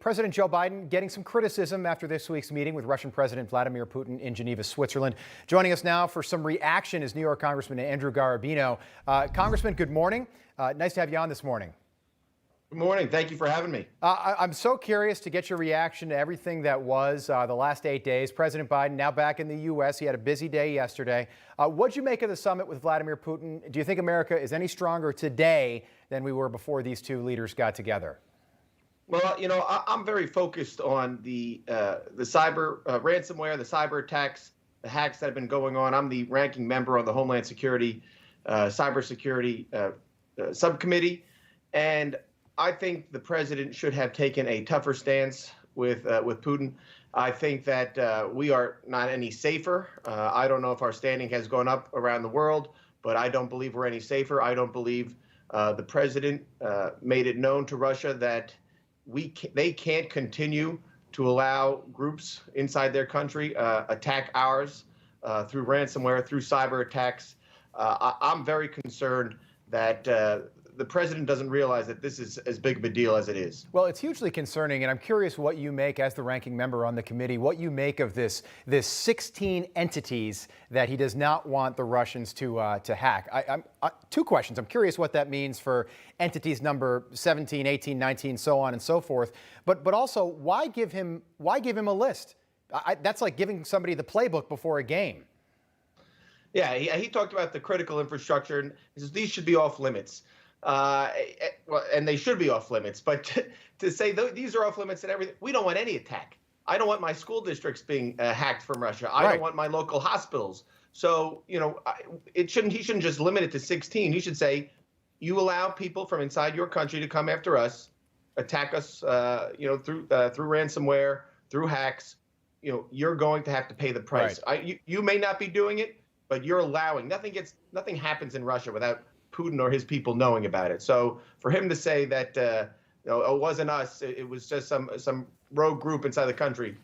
President Joe Biden getting some criticism after this week's meeting with Russian President Vladimir Putin in Geneva, Switzerland. Joining us now for some reaction is New York Congressman Andrew Garbarino. Congressman, good morning. Nice to have you on this morning. Good morning. Thank you for having me. I'm so curious to get your reaction to everything that was the last 8 days. President Biden now back in the U.S. He had a busy day yesterday. What'd you make of the summit with Vladimir Putin? Do you think America is any stronger today than we were before these two leaders got together? Well, you know, I'm very focused on the cyber ransomware, the cyber attacks, the hacks that have been going on. I'm the ranking member on the Homeland Security Cybersecurity Subcommittee, and I think the president should have taken a tougher stance with Putin. I think that we are not any safer. I don't know if our standing has gone up around the world, but I don't believe we're any safer. I don't believe the president made it known to Russia that they can't continue to allow groups inside their country attack ours through ransomware, through cyber attacks. I'm very concerned that the president doesn't realize that this is as big of a deal as it is. Well, it's hugely concerning, and I'm curious what you make, as the ranking member on the committee, what you make of this 16 entities that he does not want the Russians to hack. Two questions. I'm curious what that means for entities number 17, 18, 19, so on and so forth. But also, why give him a list? That's like giving somebody the playbook before a game. Yeah, he talked about the critical infrastructure, and he says these should be off limits. Well, and they should be off limits, but to say these are off limits and everything, we don't want any attack. I don't want my school districts being hacked from Russia. I don't want my local hospitals. So, you know, he shouldn't just limit it to 16. He should say, you allow people from inside your country to come after us, attack us, you know, through ransomware, through hacks. You know, you're going to have to pay the price. Right. You may not be doing it, but you're allowing. Nothing happens in Russia without Putin or his people knowing about it. So for him to say that you know, it wasn't us, it was just some rogue group inside the country,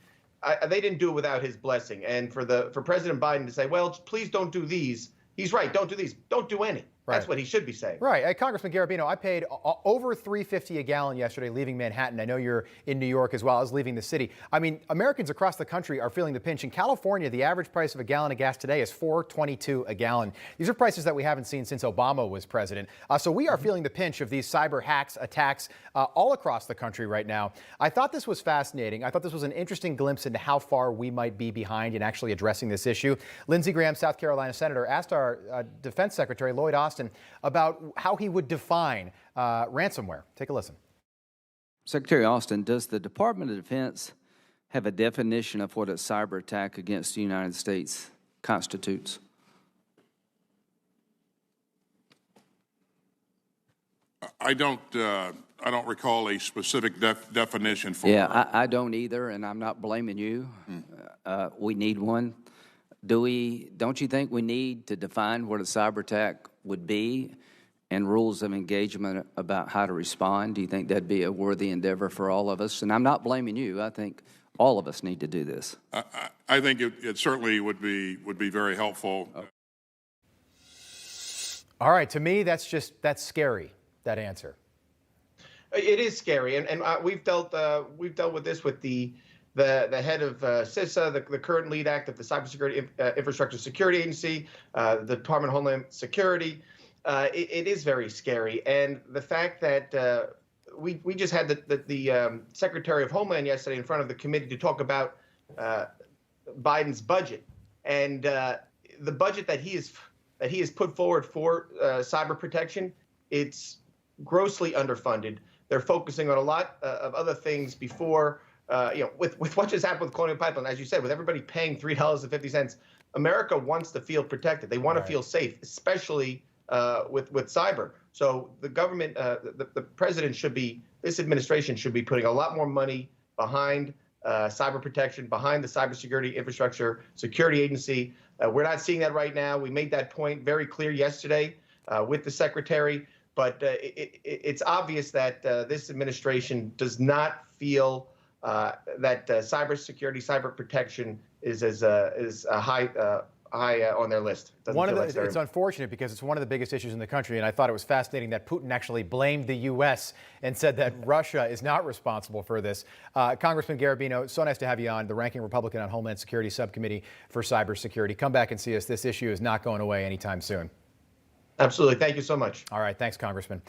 they didn't do it without his blessing. And for President Biden to say, well, please don't do these, he's right, don't do these, don't do any. That's what he should be saying. Right. Congressman Garbarino, I paid over $3.50 a gallon yesterday leaving Manhattan. I know you're in New York as well. I was leaving the city. I mean, Americans across the country are feeling the pinch. In California, the average price of a gallon of gas today is $4.22 a gallon. These are prices that we haven't seen since Obama was president. So we are feeling the pinch of these cyber hacks, attacks all across the country right now. I thought this was fascinating. I thought this was an interesting glimpse into how far we might be behind in actually addressing this issue. Lindsey Graham, South Carolina Senator, asked our Defense Secretary, Lloyd Austin, about how he would define ransomware. Take a listen. Secretary Austin, does the Department of Defense have a definition of what a cyber attack against the United States constitutes? I don't recall a specific definition for. Yeah, I don't either, and I'm not blaming you. We need one. Don't you think we need to define what a cyber attack would be and rules of engagement about how to respond? Do you think that'd be a worthy endeavor for all of us? And I'm not blaming you. I think all of us need to do this. I think it certainly would be very helpful. Okay. All right. To me, that's scary, that answer. It is scary, and we've dealt with this with the head of CISA, the current lead act of the Cybersecurity Infrastructure Security Agency, the Department of Homeland Security. It is very scary, and the fact that we just had the Secretary of Homeland yesterday in front of the committee to talk about Biden's budget, and the budget that he has put forward for cyber protection, it's grossly underfunded. They're focusing on a lot of other things before. You know, with what just happened with Colonial Pipeline, as you said, with everybody paying $3.50, America wants to feel protected. They want to feel safe, especially with cyber. So the government, the president this administration should be putting a lot more money behind cyber protection, behind the Cybersecurity Infrastructure Security Agency. We're not seeing that right now. We made that point very clear yesterday with the secretary. But it's obvious that this administration does not feel that cybersecurity, cyber protection is as high on their list. It's unfortunate because it's one of the biggest issues in the country, and I thought it was fascinating that Putin actually blamed the U.S. and said that Russia is not responsible for this. Congressman Garbarino, so nice to have you on, the ranking Republican on Homeland Security Subcommittee for Cybersecurity. Come back and see us. This issue is not going away anytime soon. Absolutely. Thank you so much. All right. Thanks, Congressman.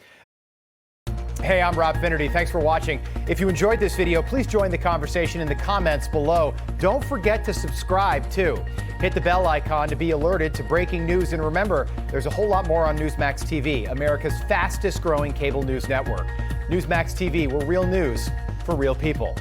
Hey, I'm Rob Finnerty. Thanks for watching. If you enjoyed this video, please join the conversation in the comments below. Don't forget to subscribe, too. Hit the bell icon to be alerted to breaking news. And remember, there's a whole lot more on Newsmax TV, America's fastest growing cable news network. Newsmax TV, we're real news for real people.